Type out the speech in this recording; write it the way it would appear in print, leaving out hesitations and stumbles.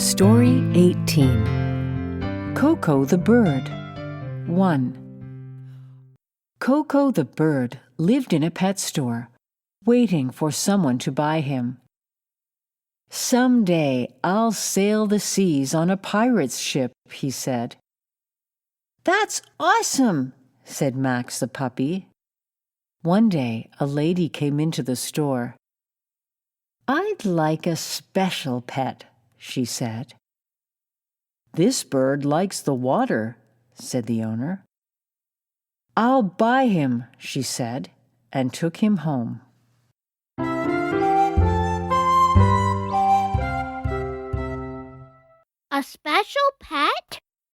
Story 18. Coco the Bird. 1. Coco the bird lived in a pet store, waiting for someone to buy him. "Someday I'll sail the seas on a pirate's ship," he said. "That's awesome," said Max the puppy. One day a lady came into the store. "I'd like a special pet," she said. "This bird likes the water," said the owner. "I'll buy him," she said, and took him home. A special pet?